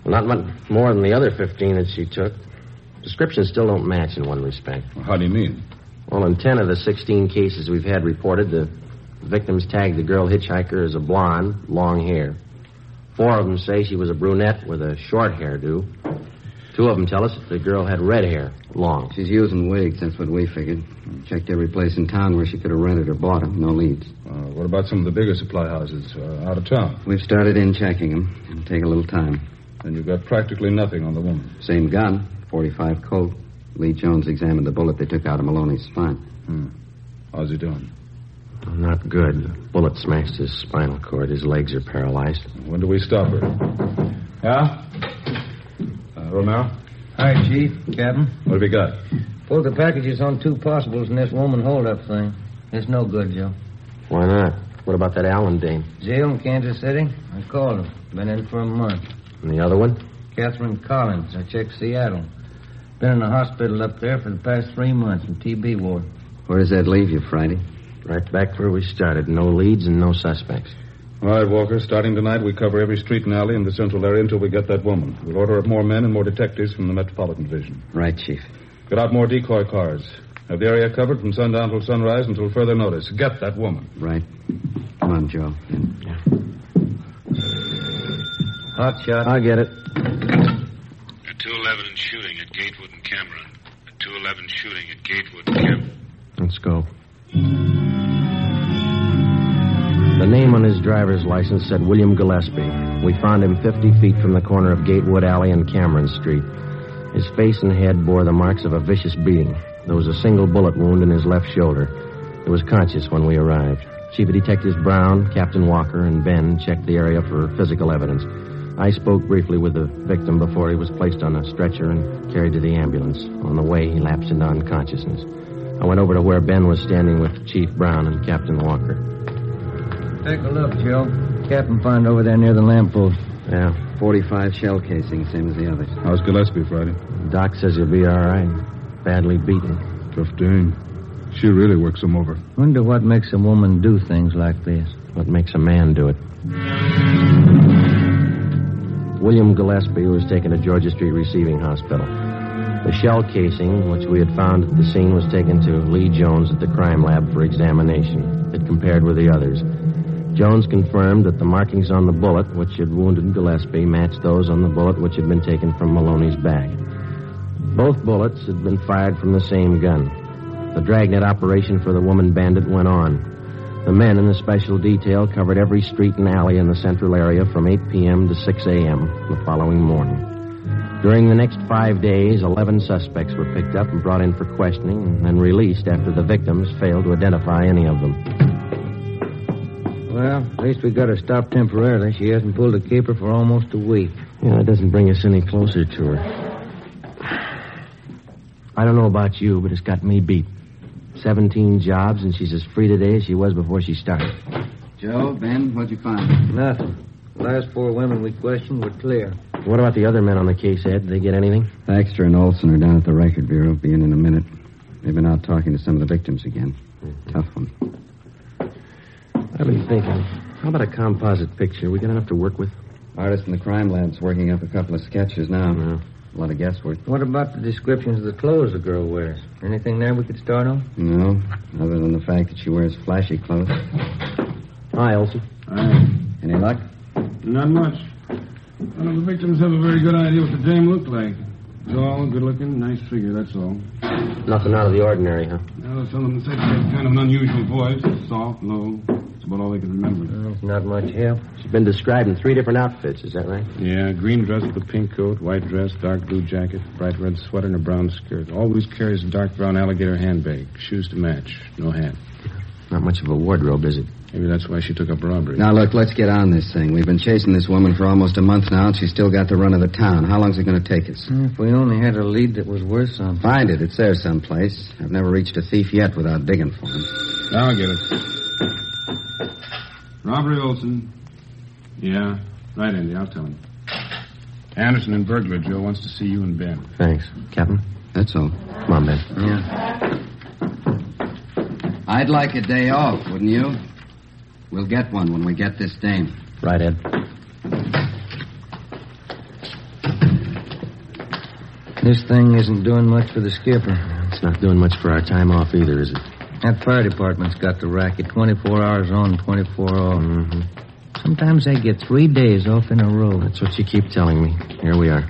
Well, not much more than the other 15 that she took. Descriptions still don't match in one respect. Well, how do you mean? Well, in 10 of the 16 cases we've had reported, the victims tagged the girl hitchhiker as a blonde, long hair. 4 of them say she was a brunette with a short hairdo. 2 of them tell us that the girl had red hair, long. She's using wigs, that's what we figured. Checked every place in town where she could have rented or bought them. No leads. What about some of the bigger supply houses out of town? We've started in checking them. It'll take a little time. And you've got practically nothing on the woman. Same gun, .45 Colt. Lee Jones examined the bullet they took out of Maloney's spine. How's he doing? Not good. The bullet smashed his spinal cord. His legs are paralyzed. When do we stop her? Yeah? Romero? Hi, Chief. Captain. What have you got? Pulled the packages on 2 possibles in this woman hold-up thing. It's no good, Joe. Why not? What about that Allen dame? Jail in Kansas City? I called her. Been in for a month. And the other one? Catherine Collins. I checked Seattle. Been in the hospital up there for the past 3 months in TB ward. Where does that leave you, Friday? Right back where we started. No leads and no suspects. All right, Walker. Starting tonight, we cover every street and alley in the central area until we get that woman. We'll order up more men and more detectives from the Metropolitan Division. Right, Chief. Get out more decoy cars. Have the area covered from sundown till sunrise until further notice. Get that woman. Right. Come on, Joe. Yeah. Hot shot. I'll get it. A 211 and shooting at Gatewood and Cameron. A 211 shooting at Gatewood and Cameron. Let's go. The name on his driver's license said William Gillespie. We found him 50 feet from the corner of Gatewood Alley and Cameron Street. His face and head bore the marks of a vicious beating. There was a single bullet wound in his left shoulder. He was conscious when we arrived. Chief of Detectives Brown, Captain Walker, and Ben checked the area for physical evidence. I spoke briefly with the victim before he was placed on a stretcher and carried to the ambulance. On the way, he lapsed into unconsciousness. I went over to where Ben was standing with Chief Brown and Captain Walker. Take a look, Joe. Captain found over there near the lamppost. Yeah. 45 shell casing, same as the others. How's Gillespie, Friday? Doc says he'll be all right. Badly beaten. Tough dame. She really works him over. Wonder what makes a woman do things like this. What makes a man do it? William Gillespie was taken to Georgia Street Receiving Hospital. The shell casing, which we had found at the scene, was taken to Lee Jones at the crime lab for examination. It compared with the others. Jones confirmed that the markings on the bullet which had wounded Gillespie matched those on the bullet which had been taken from Maloney's back. Both bullets had been fired from the same gun. The Dragnet operation for the woman bandit went on. The men in the special detail covered every street and alley in the central area from 8 p.m. to 6 a.m. the following morning. During the next 5 days, 11 suspects were picked up and brought in for questioning and then released after the victims failed to identify any of them. Well, at least we got her stopped temporarily. She hasn't pulled a caper for almost a week. Yeah, that doesn't bring us any closer to her. I don't know about you, but it's got me beat. 17 jobs, and she's as free today as she was before she started. Joe, Ben, what'd you find? Nothing. The last 4 women we questioned were clear. What about the other men on the case, Ed? Did they get anything? Baxter and Olson are down at the Record Bureau. Be in a minute. They've been out talking to some of the victims again. Tough one. I've been thinking, how about a composite picture? We got enough to work with? Artist in the crime lab's working up a couple of sketches now. No. A lot of guesswork. What about the descriptions of the clothes the girl wears? Anything there we could start on? No, other than the fact that she wears flashy clothes. Hi, Olson. Hi. Any luck? Not much. None of the victims have a very good idea what the dame looked like. Tall, good-looking, nice figure, that's all. Nothing out of the ordinary, huh? Well, some of them said she had kind of an unusual voice. Soft, low. That's about all they can remember. That's not much help. She's been described in 3 different outfits, is that right? Yeah, green dress with a pink coat, white dress, dark blue jacket, bright red sweater, and a brown skirt. Always carries a dark brown alligator handbag. Shoes to match. No hat. Not much of a wardrobe, is it? Maybe that's why she took up robbery. Now, look, let's get on this thing. We've been chasing this woman for almost a month now, and she's still got the run of the town. How long's it going to take us? If we only had a lead that was worth something. Find it. It's there someplace. I've never reached a thief yet without digging for him. I'll get it. Robbery Olson. Yeah. Right, Andy. I'll tell him. Anderson and burglar Joe wants to see you and Ben. Thanks. Captain? That's all. Come on, Ben. Yeah. I'd like a day off, wouldn't you? We'll get one when we get this dame. Right, Ed. This thing isn't doing much for the skipper. It's not doing much for our time off either, is it? That fire department's got the racket 24 hours on, 24 off. Mm-hmm. Sometimes they get 3 days off in a row. That's what you keep telling me. Here we are.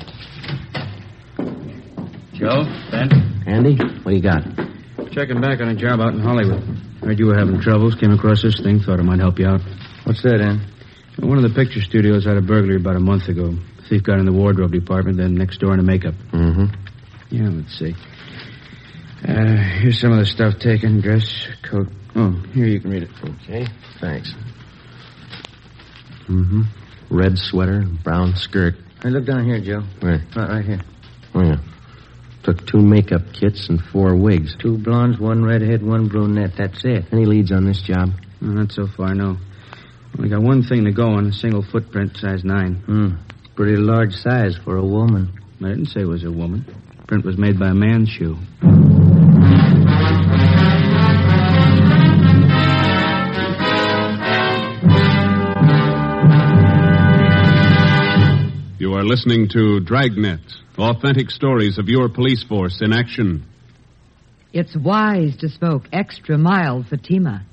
Joe, Ben? Andy, what do you got? Checking back on a job out in Hollywood. Heard you were having troubles. Came across this thing. Thought it might help you out. What's that, Ann? One of the picture studios had a burglary about a month ago. The thief got in the wardrobe department, then next door into makeup. Mm-hmm. Yeah, let's see. Here's some of the stuff taken. Dress, coat. Oh, here, you can read it. Okay, thanks. Mm-hmm. Red sweater, brown skirt. Hey, look down here, Joe. Where? Right here. Oh, yeah. Took 2 makeup kits and 4 wigs. 2 blondes, 1 redhead, 1 brunette. That's it. Any leads on this job? Not so far, no. Only got one thing to go on, a single footprint, size 9. Pretty large size for a woman. I didn't say it was a woman. Print was made by a man's shoe. You are listening to Dragnet, authentic stories of your police force in action. It's wise to smoke extra mild Fatima.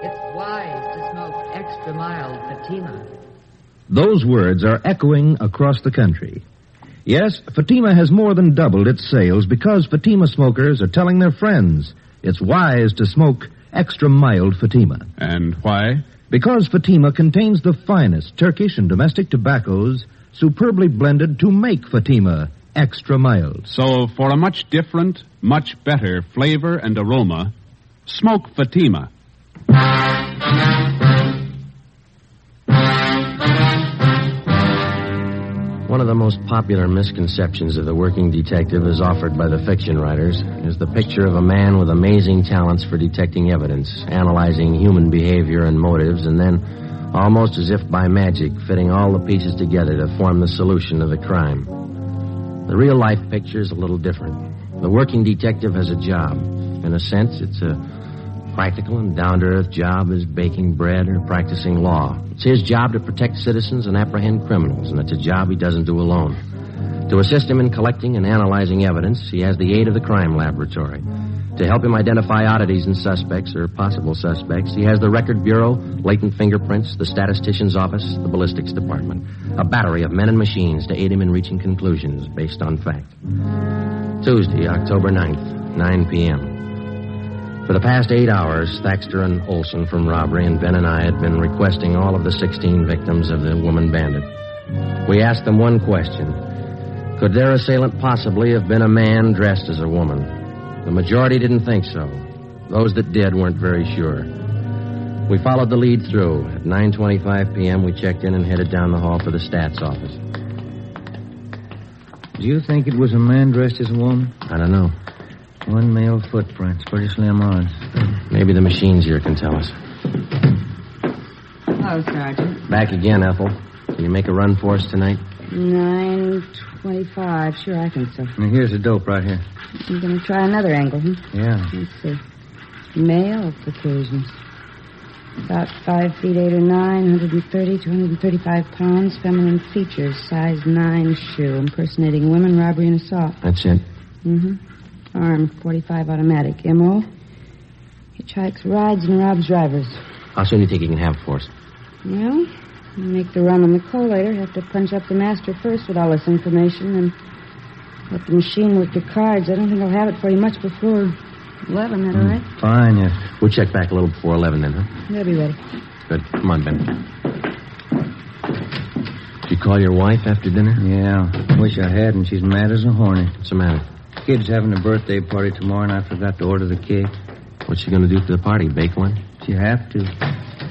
It's wise to smoke extra mild Fatima. Those words are echoing across the country. Yes, Fatima has more than doubled its sales because Fatima smokers are telling their friends it's wise to smoke extra mild Fatima. And why? Because Fatima contains the finest Turkish and domestic tobaccos superbly blended to make Fatima extra mild. So, for a much different, much better flavor and aroma, smoke Fatima. One of the most popular misconceptions of the working detective as offered by the fiction writers is the picture of a man with amazing talents for detecting evidence, analyzing human behavior and motives, and then, almost as if by magic, fitting all the pieces together to form the solution of the crime. The real-life picture is a little different. The working detective has a job. In a sense, it's a practical and down-to-earth job as baking bread or practicing law. It's his job to protect citizens and apprehend criminals, and it's a job he doesn't do alone. To assist him in collecting and analyzing evidence, he has the aid of the crime laboratory. To help him identify oddities in suspects or possible suspects, he has the Record Bureau, latent fingerprints, the statistician's office, the ballistics department. A battery of men and machines to aid him in reaching conclusions based on fact. Tuesday, October 9th, 9 p.m. For the past 8 hours, Thaxter and Olson from robbery and Ben and I had been requesting all of the 16 victims of the woman bandit. We asked them one question. Could their assailant possibly have been a man dressed as a woman? The majority didn't think so. Those that did weren't very sure. We followed the lead through. At 9:25 p.m., we checked in and headed down the hall for the stats office. Do you think it was a man dressed as a woman? I don't know. 1 male footprint. It's pretty slim odds. Maybe the machines here can tell us. Hello, Sergeant. Back again, Ethel. Can you make a run for us tonight? 9:25. Sure, I think so. Now, here's the dope right here. I'm going to try another angle, Yeah. Let's see. Male Caucasians. About 5 feet 8 or 9, 130 to 135 pounds. Feminine features. Size 9 shoe. Impersonating women, robbery, and assault. That's it. Mm-hmm. Arm, 45 automatic. M.O. Hitchhikes, rides, and robs drivers. How soon do you think you can have it for us? Well, we'll make the run on the collator. Have to punch up the master first with all this information and let the machine work the cards. I don't think I'll have it for you much before 11. That all right? Fine, yeah. We'll check back a little before 11 then, huh? They'll be ready. Good. Come on, Ben. Did you call your wife after dinner? Yeah. Wish I hadn't. She's mad as a hornet. What's the matter? Kid's having a birthday party tomorrow, and I forgot to order the cake. What's she going to do for the party? Bake one? She have to.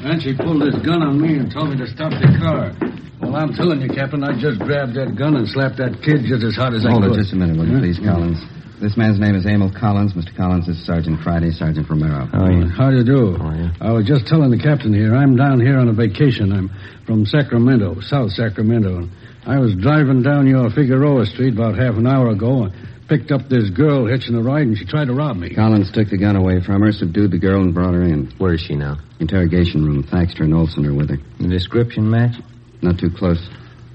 And she pulled this gun on me and told me to stop the car. Well, I'm telling you, Captain, I just grabbed that gun and slapped that kid just as hard as I could. Hold it just a minute, will you, please, Collins? This man's name is Emil Collins. Mr. Collins is Sergeant Friday, Sergeant Romero. How do you do? I was just telling the captain here, I'm down here on a vacation. I'm from Sacramento, South Sacramento. I was driving down your Figueroa Street about half an hour ago and picked up this girl hitching a ride, and she tried to rob me. Collins took the gun away from her, subdued the girl, and brought her in. Where is she now? Interrogation room. Thaxter and Olson are with her. The description match? Not too close.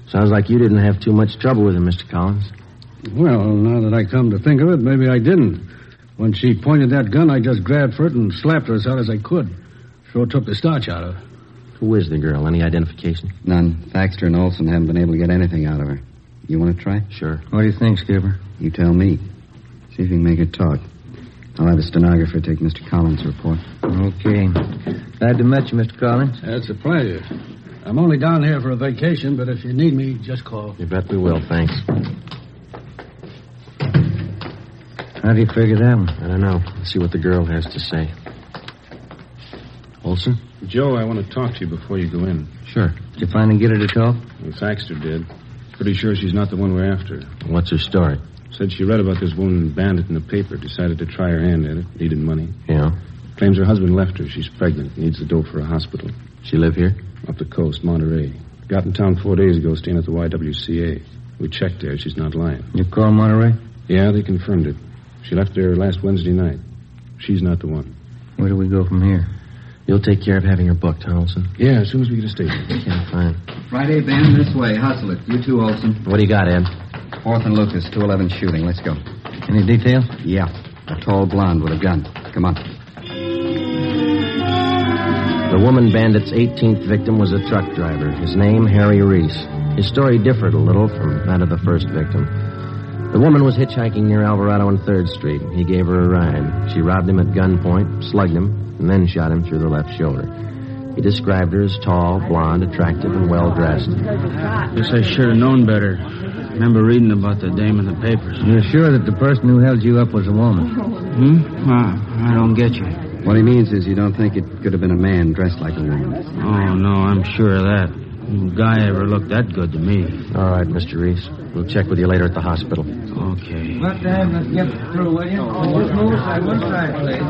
Sounds like you didn't have too much trouble with her, Mr. Collins. Well, now that I come to think of it, maybe I didn't. When she pointed that gun, I just grabbed for it and slapped her as hard as I could. Sure took the starch out of her. Who is the girl? Any identification? None. Thaxter and Olson haven't been able to get anything out of her. You want to try? Sure. What do you think, Skipper? You tell me. See if you can make her talk. I'll have a stenographer take Mr. Collins' report. Okay. Glad to meet you, Mr. Collins. That's a pleasure. I'm only down here for a vacation, but if you need me, just call. You bet we will, thanks. How do you figure that one? I don't know. Let's see what the girl has to say. Olson? Joe, I want to talk to you before you go in. Sure. Did you finally get her to talk? Well, Thaxter did. Pretty sure she's not the one we're after. What's her story? Said she read about this woman bandit in the paper, decided to try her hand at it, needed money. Yeah? Claims her husband left her. She's pregnant, needs the dough for a hospital. She live here? Up the coast, Monterey. Got in town 4 days ago, staying at the YWCA. We checked there. She's not lying. You call Monterey? Yeah, they confirmed it. She left there last Wednesday night. She's not the one. Where do we go from here? You'll take care of having her booked, huh, Olson? Yeah, as soon as we get a station. Yeah, fine. Friday, Ben, this way. Hustle it. You too, Olson. What do you got, Ed? 4th and Lucas, 211 shooting. Let's go. Any details? Yeah. A tall blonde with a gun. Come on. The woman bandit's 18th victim was a truck driver. His name, Harry Reese. His story differed a little from that of the first victim. The woman was hitchhiking near Alvarado and 3rd Street. He gave her a ride. She robbed him at gunpoint, slugged him, and then shot him through the left shoulder. He described her as tall, blonde, attractive, and well-dressed. Guess I should have known better. Remember reading about the dame in the papers. You're sure that the person who held you up was a woman? I don't get you. What he means is you don't think it could have been a man dressed like a woman. Oh, no, I'm sure of that. No guy ever looked that good to me. All right, Mr. Reese. We'll check with you later at the hospital. Okay. Let's get through, will you? Just move aside one side, please.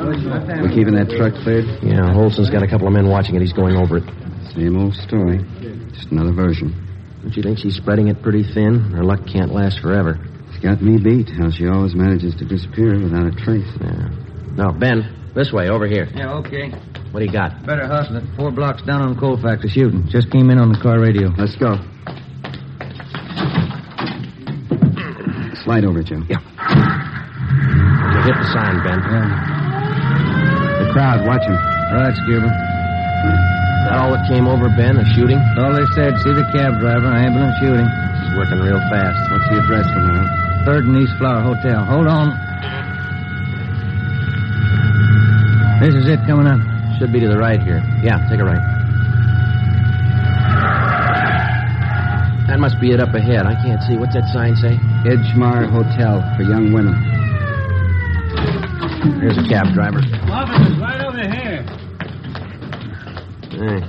We keeping that truck cleared? Yeah, Olson's got a couple of men watching it. He's going over it. Same old story. Just another version. Don't you think she's spreading it pretty thin? Her luck can't last forever. It's got me beat, how she always manages to disappear without a trace. Yeah. No, Ben, this way, over here. Yeah, okay. What do you got? Better hustle it. 4 blocks down on Colfax, a shooting. Just came in on the car radio. Let's go. Slide over, Jim. Yeah. You hit the sign, Ben. Yeah. The crowd, watch him. Right, Skipper. Is that all that came over, Ben, a shooting? That's all they said. See the cab driver, ambulance shooting. He's working real fast. What's the address for now? 3rd and East Flower Hotel. Hold on. This is it coming up. Should be to the right here. Yeah, take a right. That must be it up ahead. I can't see. What's that sign say? Edgemar Hotel for young women. Here's a cab driver. Officer's right over here. Hey,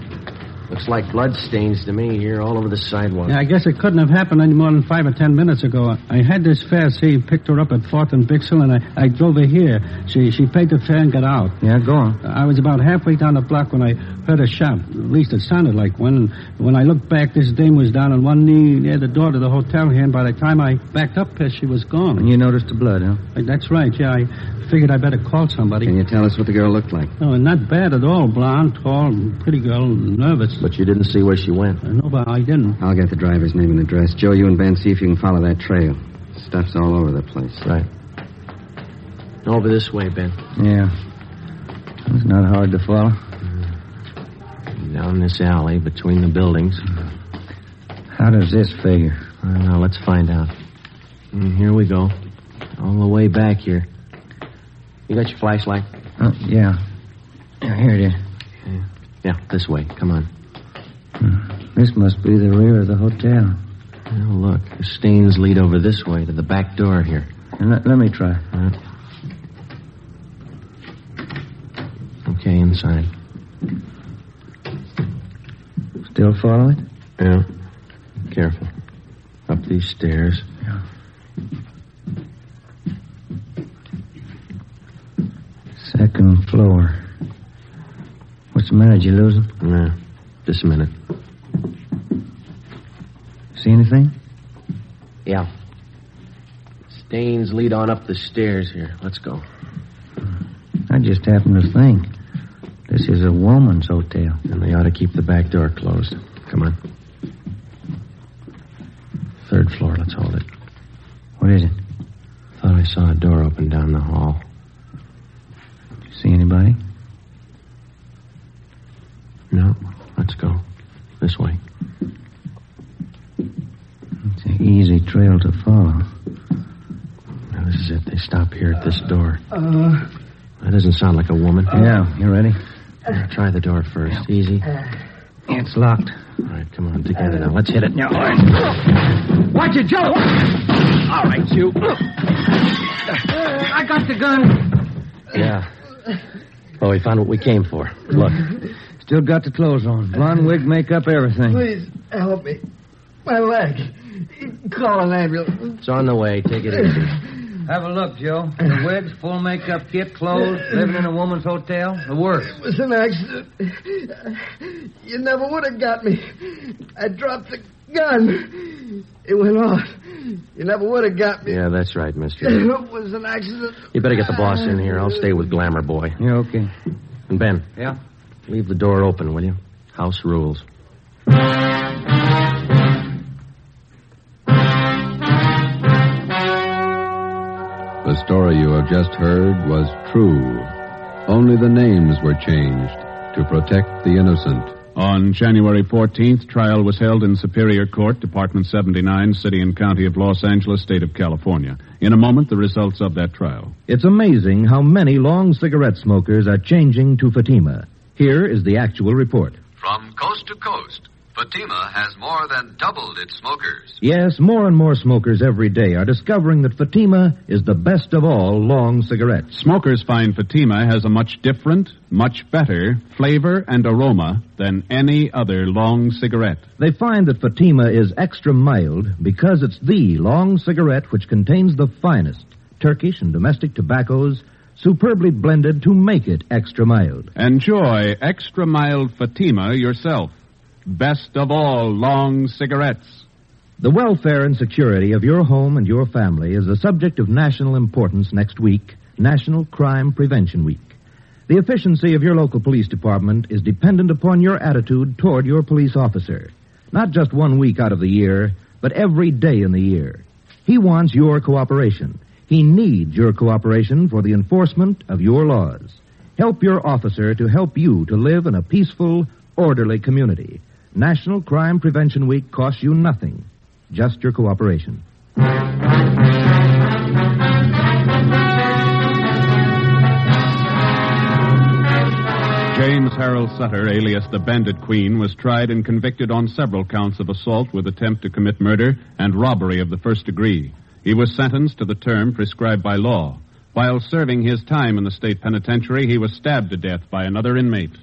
looks like blood stains to me here all over the sidewalk. Yeah, I guess it couldn't have happened any more than 5 or 10 minutes ago. I had this fare. See, picked her up at 4th and Bixel, and I drove her here. She paid the fare and got out. Yeah, go on. I was about halfway down the block when I heard a shot. At least it sounded like one. When I looked back, this dame was down on one knee near the door to the hotel here, and by the time I backed up here, she was gone. And you noticed the blood, huh? That's right, yeah. I figured I better call somebody. Can you tell us what the girl looked like? Oh, not bad at all. Blonde, tall, pretty girl, nervous. But you didn't see where she went? No, but I didn't. I'll get the driver's name and address. Joe, you and Ben, see if you can follow that trail. Stuff's all over the place. Right. Over this way, Ben. Yeah. It's not hard to follow. Down this alley between the buildings. How does this figure? I don't know. Let's find out. Here we go. All the way back here. You got your flashlight? Yeah. Here it is. Yeah, this way. Come on. This must be the rear of the hotel. Oh, look. The stains lead over this way to the back door here. Let me try. okay inside. Still following? Yeah. Careful. Up these stairs. Yeah. Second floor. What's the matter? Did you lose him? Yeah. Just a minute. See anything? Yeah. Stains lead on up the stairs here. Let's go. I just happened to think. This is a woman's hotel. And they ought to keep the back door closed. Come on. Third floor. Let's hold it. What is it? Thought I saw a door open down the hall. See anybody? No. Let's go. This way. It's an easy trail to follow. Now, this is it. They stop here at this door. That doesn't sound like a woman. Yeah, you ready? Try the door first. Easy. It's locked. All right, come on, together now. Let's hit it. Yeah, all right. Watch it, Joe! All right, you. I got the gun. Yeah. Oh, we found what we came for. Look. Still got the clothes on. Blonde wig, makeup, everything. Please, help me. My leg. Call an ambulance. It's on the way. Take it easy. Have a look, Joe. The wigs, full makeup kit, clothes, living in a woman's hotel, the works. It was an accident. You never would have got me. I dropped the gun. It went off. You never would have got me. Yeah, that's right, mister. It was an accident. You better get the boss in here. I'll stay with Glamour Boy. Yeah, okay. And Ben. Yeah? Leave the door open, will you? House rules. The story you have just heard was true. Only the names were changed to protect the innocent. On January 14th, trial was held in Superior Court, Department 79, City and County of Los Angeles, State of California. In a moment, the results of that trial. It's amazing how many long cigarette smokers are changing to Fatima. Here is the actual report. From coast to coast, Fatima has more than doubled its smokers. Yes, more and more smokers every day are discovering that Fatima is the best of all long cigarettes. Smokers find Fatima has a much different, much better flavor and aroma than any other long cigarette. They find that Fatima is extra mild because it's the long cigarette which contains the finest Turkish and domestic tobaccos superbly blended to make it extra mild. Enjoy extra mild Fatima yourself. Best of all long cigarettes. The welfare and security of your home and your family is a subject of national importance next week, National Crime Prevention Week. The efficiency of your local police department is dependent upon your attitude toward your police officer. Not just 1 week out of the year, but every day in the year. He wants your cooperation. He needs your cooperation for the enforcement of your laws. Help your officer to help you to live in a peaceful, orderly community. National Crime Prevention Week costs you nothing, just your cooperation. James Harold Sutter, alias the Bandit Queen, was tried and convicted on several counts of assault with attempt to commit murder and robbery of the first degree. He was sentenced to the term prescribed by law. While serving his time in the state penitentiary, he was stabbed to death by another inmate.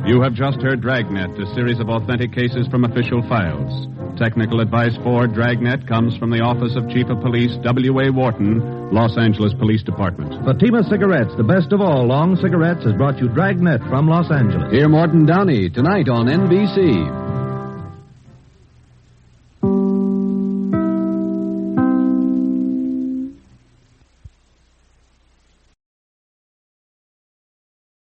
You have just heard Dragnet, a series of authentic cases from official files. Technical advice for Dragnet comes from the Office of Chief of Police W.A. Wharton, Los Angeles Police Department. Fatima Cigarettes, the best of all long cigarettes, has brought you Dragnet from Los Angeles. Hear Morton Downey tonight on NBC.